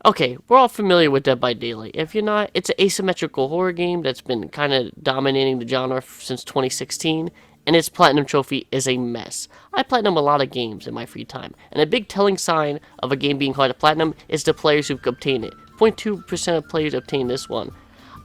Okay, we're all familiar with Dead by Daylight. If you're not, it's an asymmetrical horror game that's been kind of dominating the genre since 2016, and its platinum trophy is a mess. I platinum a lot of games in my free time, and a big telling sign of a game being hard to platinum is the players who obtain it. 0.2% of players obtain this one.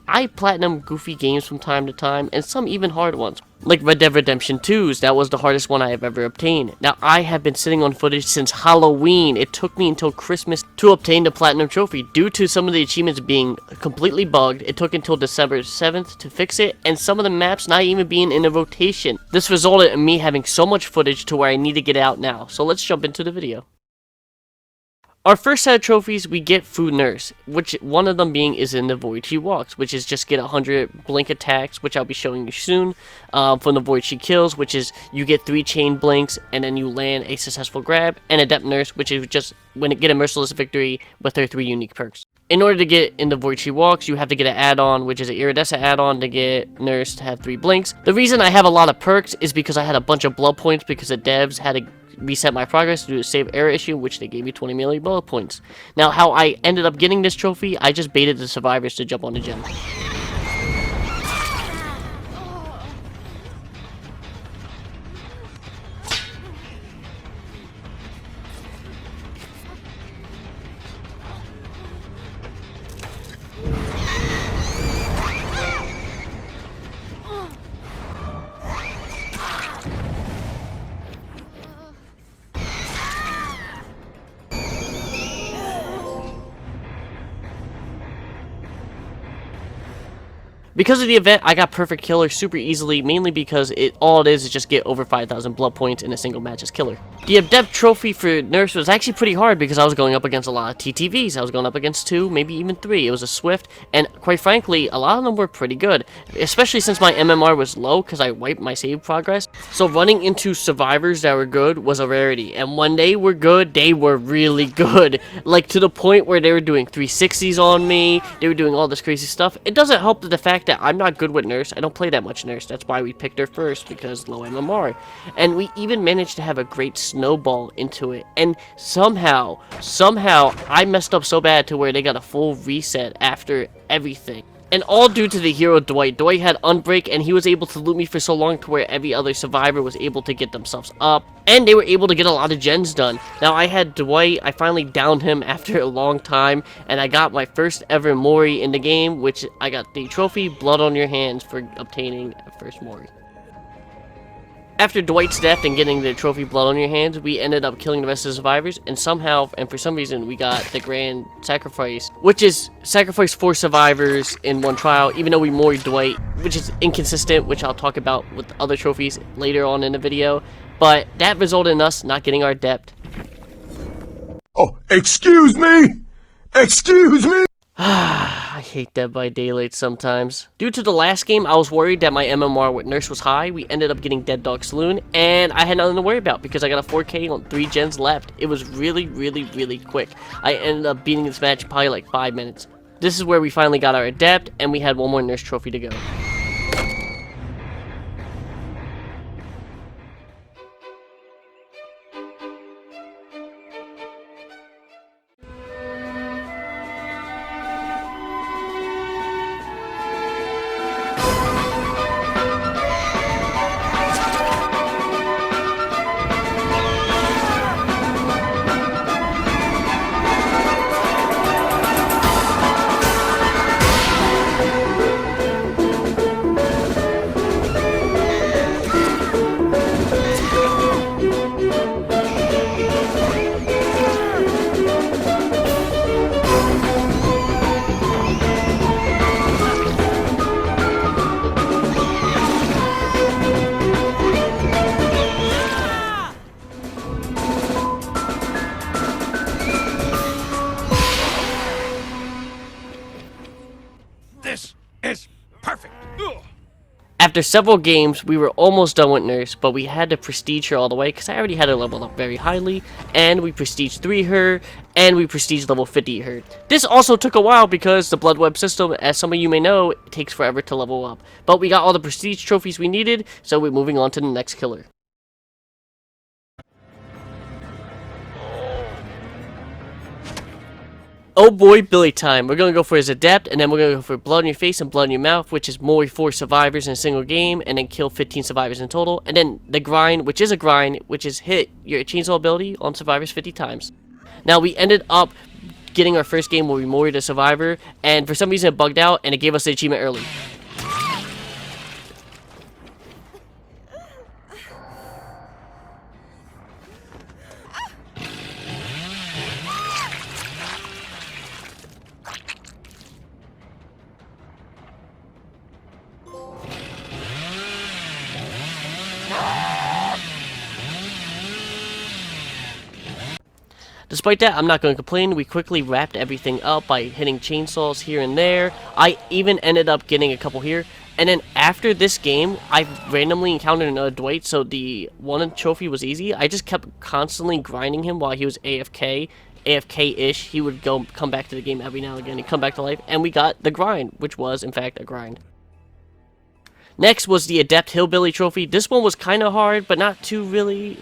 I platinum goofy games from time to time, and some even hard ones. Like Red Dead Redemption 2's, that was the hardest one I have ever obtained. Now, I have been sitting on footage since Halloween. It took me until Christmas to obtain the platinum trophy. Due to some of the achievements being completely bugged, it took until December 7th to fix it, and some of the maps not even being in a rotation. This resulted in me having so much footage to where I need to get it out now. So let's jump into the video. Our first set of trophies, we get Food Nurse, which one of them being is in the Void She Walks, which is just get 100 blink attacks, which I'll be showing you soon, from the Void She Kills, which is you get 3 chain blinks, and then you land a successful grab, and Adept Nurse, which is just when it get a merciless victory with her 3 unique perks. In order to get in the Void She Walks, you have to get an add-on, which is an iridescent add-on to get Nurse to have 3 blinks. The reason I have a lot of perks is because I had a bunch of blood points because the devs had to reset my progress due to save error issue, which they gave me 20 million blood points. Now, how I ended up getting this trophy, I just baited the survivors to jump on the gem. Because of the event, I got Perfect Killer super easily, mainly because all it is just get over 5,000 blood points in a single match as Killer. The Adept trophy for Nurse was actually pretty hard because I was going up against a lot of TTVs. I was going up against 2, maybe even 3. It was a Swift, and quite frankly, a lot of them were pretty good, especially since my MMR was low because I wiped my save progress. So running into survivors that were good was a rarity, and when they were good, they were really good. Like to the point where they were doing 360s on me, they were doing all this crazy stuff. It doesn't help that the fact that I'm not good with Nurse. I don't play that much Nurse. That's why we picked her first, because low MMR. And we even managed to have a great snowball into it. And somehow, I messed up so bad to where they got a full reset after everything. And all due to the hero Dwight. Dwight had Unbreak, and he was able to loot me for so long to where every other survivor was able to get themselves up. And they were able to get a lot of gens done. Now, I had Dwight. I finally downed him after a long time. And I got my first ever Mori in the game, which I got the trophy Blood on Your Hands for obtaining a first Mori. After Dwight's death and getting the trophy Blood on Your Hands, we ended up killing the rest of the survivors, and somehow, and for some reason, we got the Grand Sacrifice, which is sacrifice 4 survivors in one trial, even though we moried Dwight, which is inconsistent, which I'll talk about with other trophies later on in the video, but that resulted in us not getting our Adept. Oh, excuse me! Excuse me! I hate Dead by Daylight sometimes. Due to the last game, I was worried that my MMR with Nurse was high. We ended up getting Dead Dog Saloon, and I had nothing to worry about because I got a 4K on 3 gens left. It was really, really, really quick. I ended up beating this match probably like 5 minutes. This is where we finally got our Adept, and we had one more Nurse trophy to go. This is perfect! After several games, we were almost done with Nurse, but we had to prestige her all the way because I already had her leveled up very highly, and we prestige 3 her, and we prestige level 50 her. This also took a while because the Blood Web system, as some of you may know, it takes forever to level up. But we got all the prestige trophies we needed, so we're moving on to the next killer. Oh boy, Billy time. We're gonna go for his adept, and then we're gonna go for blood in your face and blood in your mouth, which is more 4 survivors in a single game, and then kill 15 survivors in total. And then the grind, which is a grind, which is hit your chainsaw ability on survivors 50 times. Now we ended up getting our first game where we murdered a survivor, and for some reason it bugged out, and it gave us the achievement early. Despite that, I'm not going to complain. We quickly wrapped everything up by hitting chainsaws here and there. I even ended up getting a couple here. And then after this game, I randomly encountered another Dwight, so the one trophy was easy. I just kept constantly grinding him while he was AFK. AFK-ish. He would come back to the game every now and again. He'd come back to life, and we got the grind, which was, in fact, a grind. Next was the Adept Hillbilly trophy. This one was kind of hard, but not really,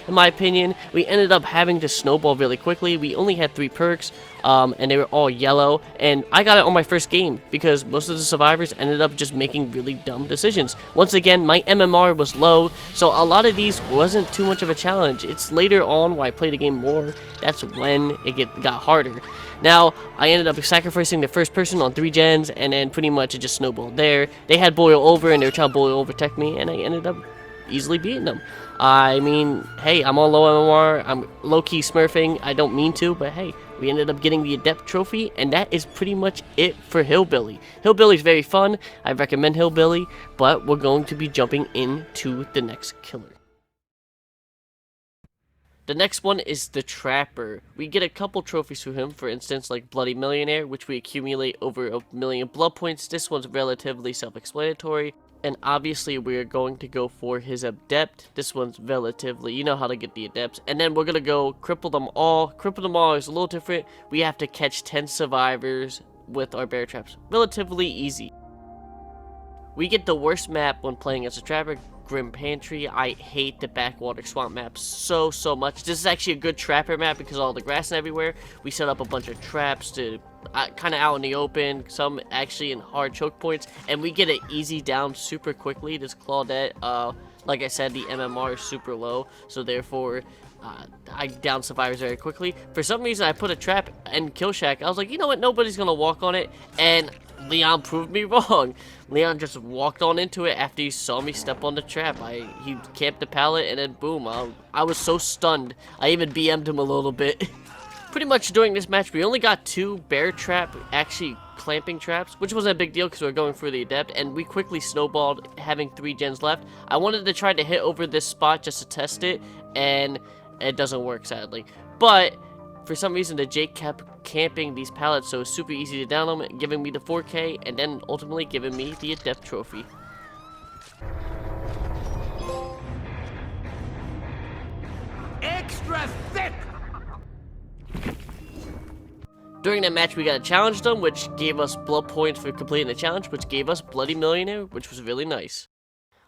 in my opinion. We ended up having to snowball really quickly. We only had 3 perks, and they were all yellow. And I got it on my first game because most of the survivors ended up just making really dumb decisions. Once again, my MMR was low, so a lot of these wasn't too much of a challenge. It's later on when I play the game more, that's when it got harder. Now, I ended up sacrificing the first person on 3 gens, and then pretty much it just snowballed there. They had boil over, and they were trying to boil over tech me, and I ended up easily beating them. I mean, hey, I'm on low MMR, I'm low-key smurfing, I don't mean to, but hey, we ended up getting the Adept trophy, and that is pretty much it for Hillbilly. Hillbilly's very fun, I recommend Hillbilly, but we're going to be jumping into the next killer. The next one is the Trapper. We get a couple trophies for him, for instance, like Bloody Millionaire, which we accumulate over 1,000,000 blood points. This one's relatively self-explanatory. And obviously, we're going to go for his Adept. This one's relatively, you know how to get the Adepts. And then we're going to go Cripple Them All. Cripple Them All is a little different. We have to catch 10 survivors with our bear traps. Relatively easy. We get the worst map when playing as a Trapper, Grim Pantry. I hate the backwater swamp map so much. This is actually a good Trapper map because of all the grass and everywhere. We set up a bunch of traps to kind of out in the open, some actually in hard choke points, and we get it easy down super quickly. This Claudette, like I said, the MMR is super low, so therefore I down survivors very quickly. For some reason, I put a trap in Kill Shack. I was like, you know what, nobody's gonna walk on it, and Leon proved me wrong. Leon just walked on into it after he saw me step on the trap. He camped the pallet, and then boom, I was so stunned. I even BM'd him a little bit. Pretty much during this match, we only got 2 bear trap, actually clamping traps, which wasn't a big deal because we were going for the Adept, and we quickly snowballed, having 3 gens left. I wanted to try to hit over this spot just to test it, and it doesn't work, sadly. But for some reason, the Jake kept camping these pallets, so it was super easy to down them, giving me the 4K, and then ultimately giving me the Adept trophy. Extra thick! During that match, we got to challenge them, which gave us blood points for completing the challenge, which gave us Bloody Millionaire, which was really nice.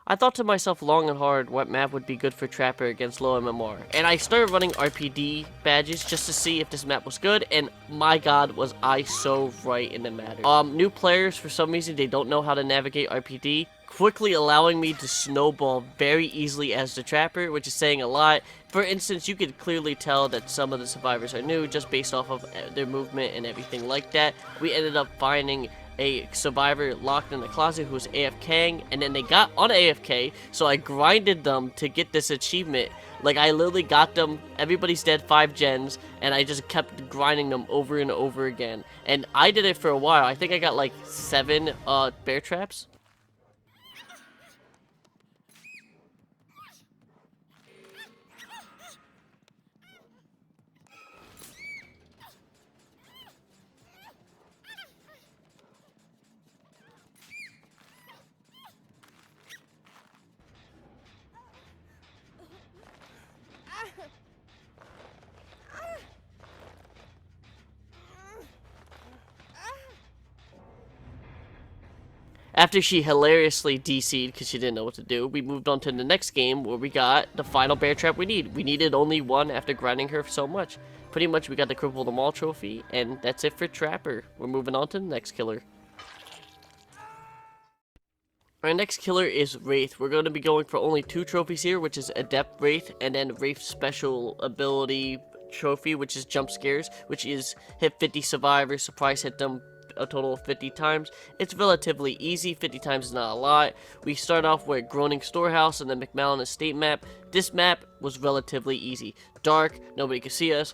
I thought to myself long and hard what map would be good for Trapper against low MMR, and I started running RPD badges just to see if this map was good, and my god was I so right in the matter. New players, for some reason, they don't know how to navigate RPD, quickly allowing me to snowball very easily as the Trapper, which is saying a lot. For instance, you could clearly tell that some of the survivors are new just based off of their movement and everything like that. We ended up finding a survivor locked in the closet who was AFKing, and then they got on AFK, so I grinded them to get this achievement. Like, I literally got them, everybody's dead 5 gens, and I just kept grinding them over and over again. And I did it for a while. I think I got like 7 bear traps. After she hilariously DC'd because she didn't know what to do, we moved on to the next game where we got the final bear trap we need. We needed only 1 after grinding her so much. pretty much we got the Cripple Them All trophy, and that's it for Trapper. We're moving on to the next killer. Our next killer is Wraith. We're going to be going for only 2 trophies here, which is Adept Wraith, and then Wraith's special ability trophy, which is Jump Scares, which is hit 50 survivors, surprise hit them a total of 50 times. It's relatively easy. 50 times is not a lot. We start off with Groaning Storehouse and the McMallen Estate map. This map was relatively easy. Dark, nobody could see us.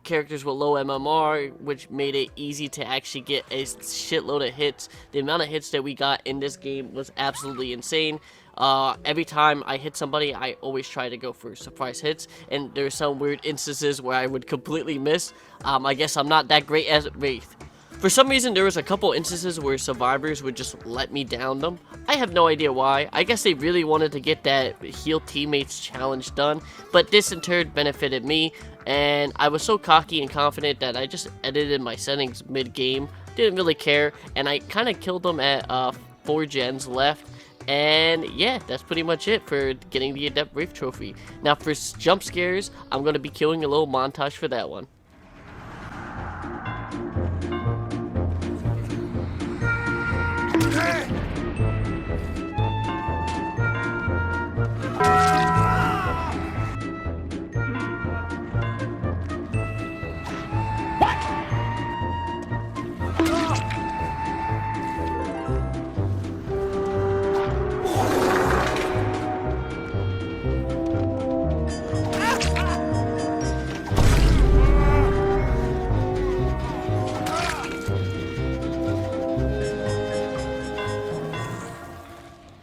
Characters with low MMR, which made it easy to actually get a shitload of hits. The amount of hits that we got in this game was absolutely insane. Every time I hit somebody, I always try to go for surprise hits, and there's some weird instances where I would completely miss. I guess I'm not that great as Wraith. For some reason, there was a couple instances where survivors would just let me down them. I have no idea why. I guess they really wanted to get that heal teammates challenge done, but this in turn benefited me, and I was so cocky and confident that I just edited my settings mid-game. Didn't really care, and I kind of killed them at 4 gens left. And yeah, that's pretty much it for getting the Adept Wraith trophy. Now for jump scares, I'm going to be killing a little montage for that one.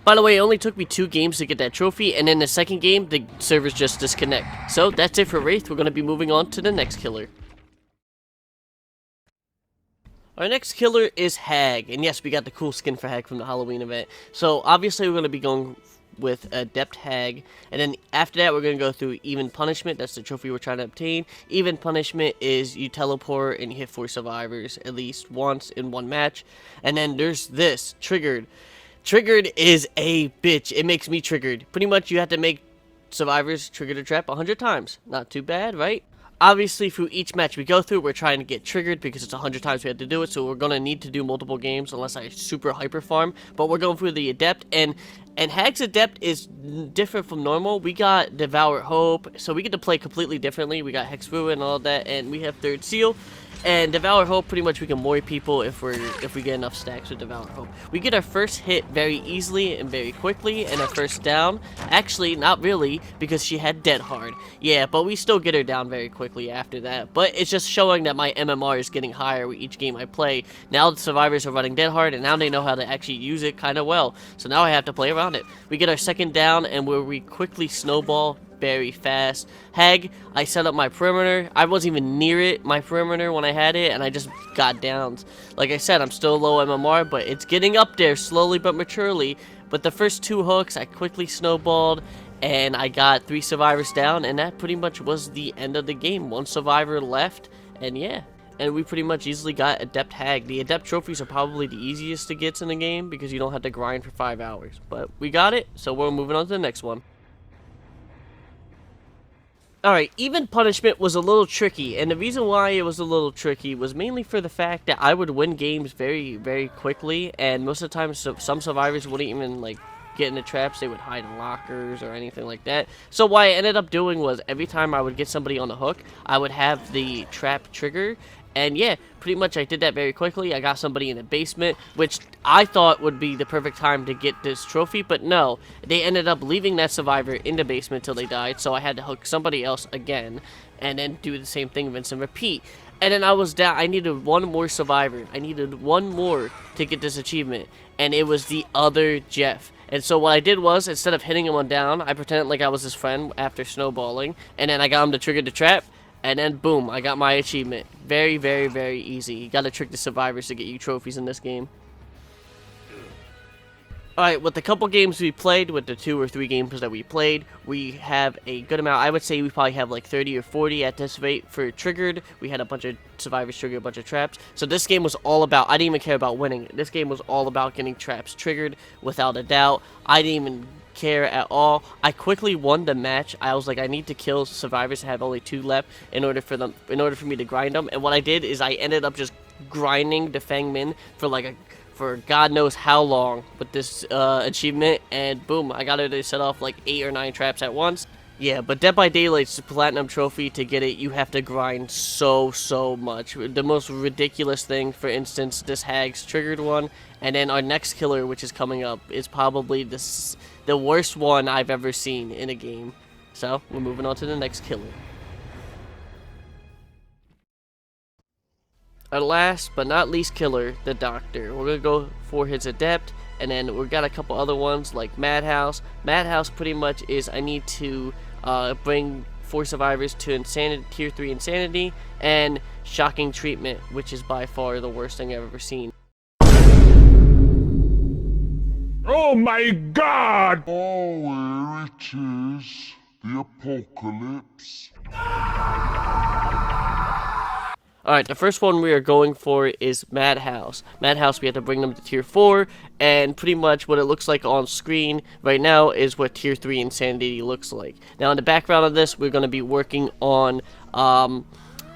By the way, it only took me 2 games to get that trophy, and in the second game, the servers just disconnect. So that's it for Wraith. We're going to be moving on to the next killer. Our next killer is Hag, and yes, we got the cool skin for Hag from the Halloween event. So obviously we're going to be going with Adept Hag, and then after that we're going to go through Even Punishment. That's the trophy we're trying to obtain. Even Punishment is you teleport and you hit 4 survivors at least once in 1 match. And then there's this, Triggered. Triggered is a bitch. It makes me triggered. Pretty much you have to make survivors trigger the trap 100 times. Not too bad, right? Obviously, through each match we go through, we're trying to get triggered because it's 100 times we have to do it, so we're going to need to do multiple games unless I super hyper farm. But we're going through the Adept, and Hag's Adept is different from normal. We got Devour Hope, so we get to play completely differently. We got Hex Ruin and all that, and we have Third Seal. And Devour Hope, pretty much we can mori people if we get enough stacks with Devour Hope. We get our first hit very easily and very quickly, and our first down. Actually, not really, because she had Dead Hard. Yeah, but we still get her down very quickly after that. But it's just showing that my MMR is getting higher with each game I play. Now the survivors are running Dead Hard, and now they know how to actually use it kind of well. So now I have to play around it. We get our second down, and where we quickly snowball very fast. Hag, I set up my perimeter. I wasn't even near it, my perimeter, when I had it, and I just got downs. Like I said, I'm still low MMR, but it's getting up there slowly but maturely. But the first 2 hooks, I quickly snowballed, and I got 3 survivors down, and that pretty much was the end of the game. 1 survivor left, and yeah. And we pretty much easily got Adept Hag. The Adept trophies are probably the easiest to get in the game because you don't have to grind for 5 hours. But we got it, so we're moving on to the next one. Alright, Even Punishment was a little tricky, and the reason why it was a little tricky was mainly for the fact that I would win games very, very quickly, and most of the time some survivors wouldn't even, like, get in the traps. They would hide in lockers or anything like that. So what I ended up doing was every time I would get somebody on the hook, I would have the trap trigger. And yeah, pretty much I did that very quickly. I got somebody in the basement, which I thought would be the perfect time to get this trophy, but no. They ended up leaving that survivor in the basement till they died, so I had to hook somebody else again, and then do the same thing, rinse and repeat. And then I was down. I needed 1 more survivor. I needed 1 more to get this achievement, and it was the other Jeff. And so what I did was, instead of hitting him down, I pretended like I was his friend after snowballing, and then I got him to trigger the trap. And then, boom, I got my achievement. Very, very, very easy. You gotta trick the survivors to get you trophies in this game. Alright, with the couple games we played, with the 2 or 3 games that we played, we have a good amount. I would say we probably have like 30 or 40 at this rate for triggered. We had a bunch of survivors trigger a bunch of traps. So this game was all about, I didn't even care about winning. This game was all about getting traps triggered, without a doubt. I didn't even care at all. I quickly won the match. I was like, I need to kill survivors that have only 2 left in order for me to grind them. And what I did is I ended up just grinding the Fang Min for God knows how long with this achievement, and boom, I got her to set off like 8 or 9 traps at once. Yeah, but Dead by Daylight's platinum trophy, to get it, you have to grind so much. The most ridiculous thing, for instance, this Hag's triggered one, and then our next killer, which is coming up, is probably the worst one I've ever seen in a game. So, we're moving on to the next killer. Our last but not least killer, the Doctor. We're going to go for his Adept, and then we've got a couple other ones like Madhouse. Madhouse pretty much is I need to bring 4 survivors to insanity, tier 3 insanity, and Shocking Treatment, which is by far the worst thing I've ever seen. Oh my God! Oh, here it is, the apocalypse. Alright, the first one we are going for is Madhouse. Madhouse, we have to bring them to tier 4, and pretty much what it looks like on screen right now is what tier 3 insanity looks like. Now, in the background of this, we're going to be working on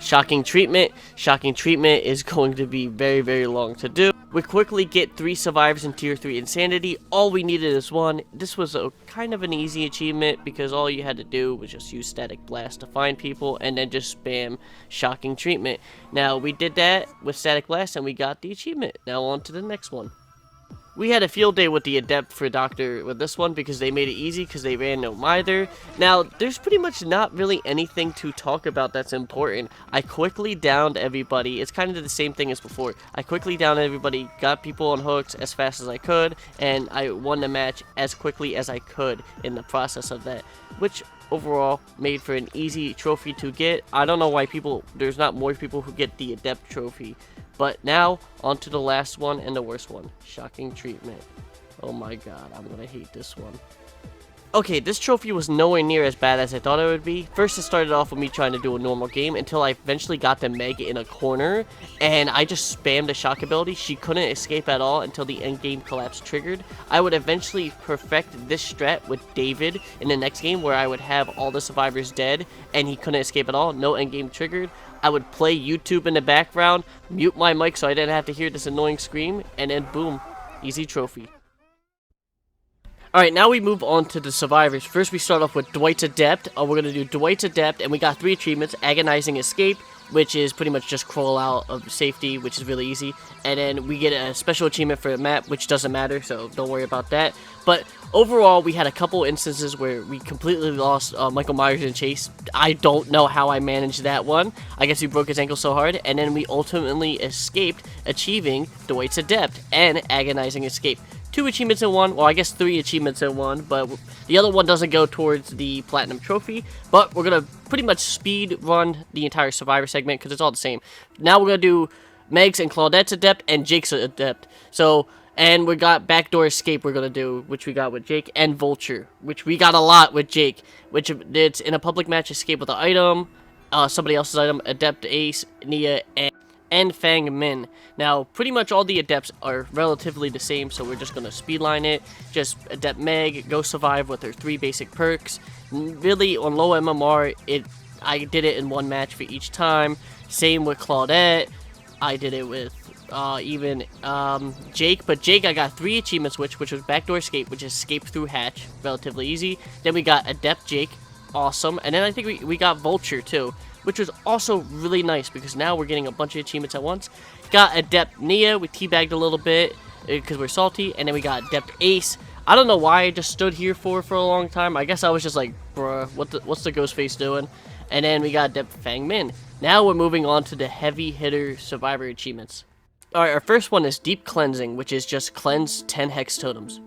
Shocking Treatment. Shocking Treatment is going to be very long to do. We quickly get 3 survivors in tier 3 insanity. All we needed is 1. This was a kind of an easy achievement because all you had to do was just use Static Blast to find people and then just spam Shocking Treatment. Now, we did that with Static Blast and we got the achievement. Now on to the next one. We had a field day with the Adept for Doctor with this one because they made it easy because they ran no Mither. Now, there's pretty much not really anything to talk about that's important. I quickly downed everybody. It's kind of the same thing as before. I quickly downed everybody, got people on hooks as fast as I could, and I won the match as quickly as I could in the process of that, which overall made for an easy trophy to get. I don't know why there's not more people who get the Adept trophy. But now, on to the last one and the worst one. Shocking Treatment. Oh my god, I'm gonna hate this one. Okay, this trophy was nowhere near as bad as I thought it would be. First, it started off with me trying to do a normal game until I eventually got the Meg in a corner, and I just spammed the shock ability. She couldn't escape at all until the endgame collapse triggered. I would eventually perfect this strat with David in the next game where I would have all the survivors dead, and he couldn't escape at all, no endgame triggered. I would play YouTube in the background, mute my mic so I didn't have to hear this annoying scream, and then boom, easy trophy. Alright, now we move on to the survivors. First, we start off with Dwight's Adept. We're going to do Dwight's Adept, and we got 3 achievements. Agonizing Escape, which is pretty much just crawl out of safety, which is really easy. And then we get a special achievement for a map, which doesn't matter, so don't worry about that. But overall, we had a couple instances where we completely lost Michael Myers in Chase. I don't know how I managed that one. I guess he broke his ankle so hard. And then we ultimately escaped, achieving Dwight's Adept and Agonizing Escape. 2 achievements in one, well I guess 3 achievements in one, but the other one doesn't go towards the platinum trophy. But we're gonna pretty much speed run the entire survivor segment because it's all the same. Now we're gonna do Meg's and Claudette's Adept and Jake's Adept. So, and we got Backdoor Escape we're gonna do, which we got with Jake, and Vulture, which we got a lot with Jake, which it's in a public match, escape with an item, somebody else's item, Adept Ace, Nia, and Fang Min. Now, pretty much all the Adepts are relatively the same, so we're just going to speedline it. Just Adept Meg, go survive with her 3 basic perks. Really, on low MMR, I did it in 1 match for each time. Same with Claudette. I did it with even Jake, but Jake I got 3 achievements which was Backdoor Escape, which is escape through hatch, relatively easy. Then we got Adept Jake, awesome. And then I think we got Vulture too, which was also really nice because now we're getting a bunch of achievements at once. Got Adept Nia, we teabagged a little bit because we're salty, and then we got Adept Ace. I don't know why I just stood here for a long time. I guess I was just like, bruh, what's the ghost face doing? And then we got Adept Fang Min. Now we're moving on to the heavy hitter survivor achievements. Alright, our first one is Deep Cleansing, which is just cleanse 10 hex totems.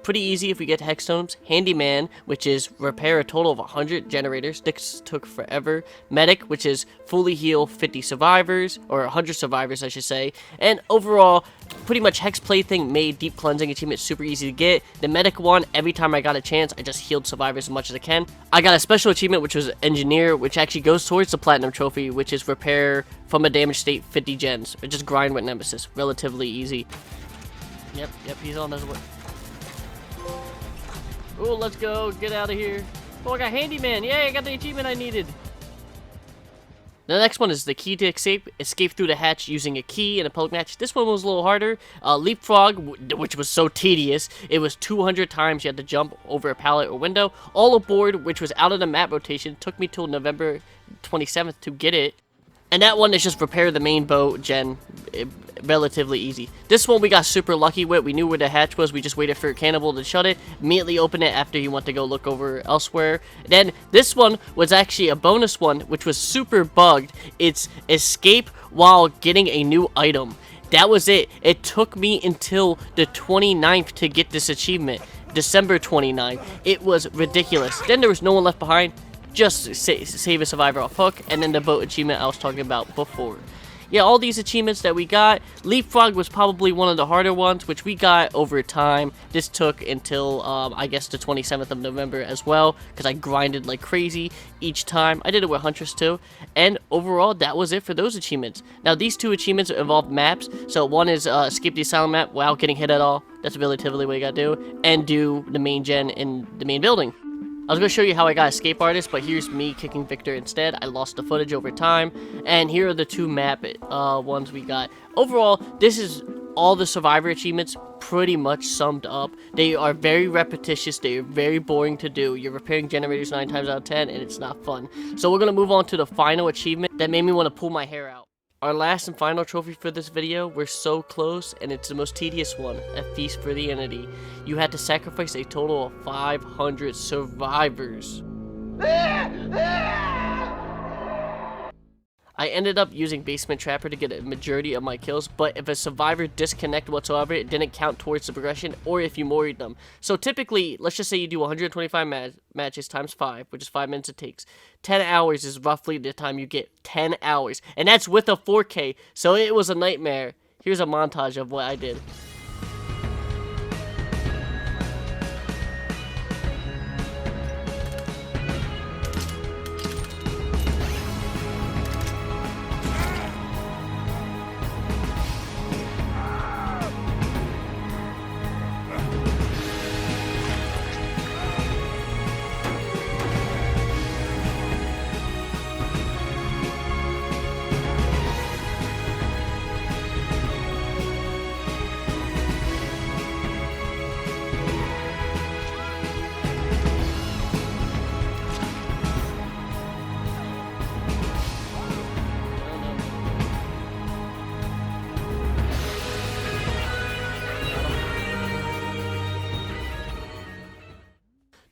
Pretty easy if we get hex totems. Handyman, which is repair a total of 100 generators. This took forever. Medic, which is fully heal 50 survivors, or 100 survivors I should say. And overall, pretty much hex plaything made Deep Cleansing achievement super easy to get. The medic one, every time I got a chance, I just healed survivors as much as I can. I got a special achievement, which was Engineer, which actually goes towards the platinum trophy, which is repair from a damaged state 50 gens. Or just grind with Nemesis. Relatively easy. Yep, he's on his way. Oh, let's go. Get out of here. Oh, I got handyman. Yay, I got the achievement I needed. The next one is the key to escape through the hatch using a key in a public match. This one was a little harder. Leapfrog, which was so tedious. It was 200 times you had to jump over a pallet or window. All aboard, which was out of the map rotation. Took me till November 27th to get it. And that one is just repair the main boat gen. Relatively easy. This one we got super lucky with. We knew where the hatch was. We just waited for a cannibal to shut it. Immediately open it after he went to go look over elsewhere. Then this one was actually a bonus one, which was super bugged. It's escape while getting a new item. That was it. It took me until the 29th to get this achievement. December 29th. It was ridiculous. Then there was no one left behind. Just save a survivor off hook. And then the boat achievement I was talking about before. Yeah, all these achievements that we got, Leapfrog was probably one of the harder ones, which we got over time. This took until, I guess, the 27th of November as well, because I grinded like crazy each time. I did it with Huntress too, and overall, that was it for those achievements. Now, these two achievements involve maps, so one is skip the asylum map without getting hit at all. That's relatively what you gotta do, and do the main gen in the main building. I was going to show you how I got Escape Artist, but here's me kicking Victor instead. I lost the footage over time, and here are the two map ones we got. Overall, this is all the Survivor achievements pretty much summed up. They are very repetitious, they are very boring to do. You're repairing generators 9 times out of 10, and it's not fun. So we're going to move on to the final achievement that made me want to pull my hair out. Our last and final trophy for this video, we're so close, and it's the most tedious one, a feast for the entity. You had to sacrifice a total of 500 survivors. I ended up using Basement Trapper to get a majority of my kills, but if a survivor disconnected whatsoever, it didn't count towards the progression, or if you moried them. So typically, let's just say you do 125 matches times 5, which is 5 minutes it takes. 10 hours is roughly the time you get. 10 hours. And that's with a 4K, so it was a nightmare. Here's a montage of what I did.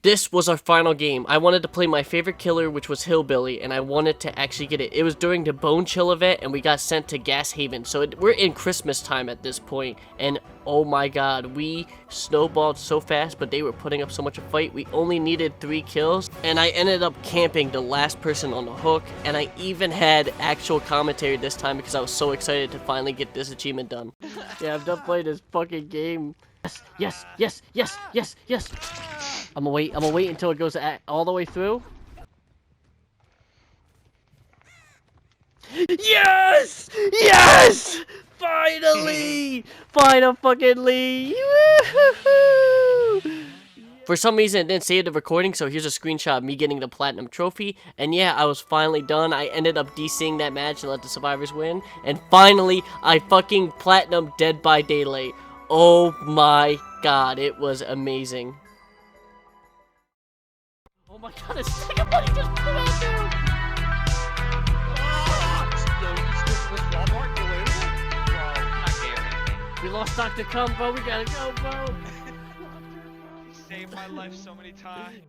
This was our final game. I wanted to play my favorite killer, which was Hillbilly, and I wanted to actually get it. It was during the Bone Chill event, and we got sent to Gas Haven. So we're in Christmas time at this point, and oh my god, we snowballed so fast, but they were putting up so much of a fight. We only needed 3 kills, and I ended up camping the last person on the hook, and I even had actual commentary this time because I was so excited to finally get this achievement done. Yeah, I'm done playing this fucking game. Yes, yes, yes, yes, yes, yes. I'm gonna wait until it goes all the way through. Yes! Yes! Finally! Finally! Woo-hoo-hoo! For some reason, it didn't save the recording, so here's a screenshot of me getting the platinum trophy. And yeah, I was finally done. I ended up DCing that match and let the survivors win. And finally, I fucking platinum Dead by Daylight. Oh my god, it was amazing. Oh my god, a second buddy just flew out there! We lost Dr. Cum, bro. We gotta go, bro. You saved my life so many times.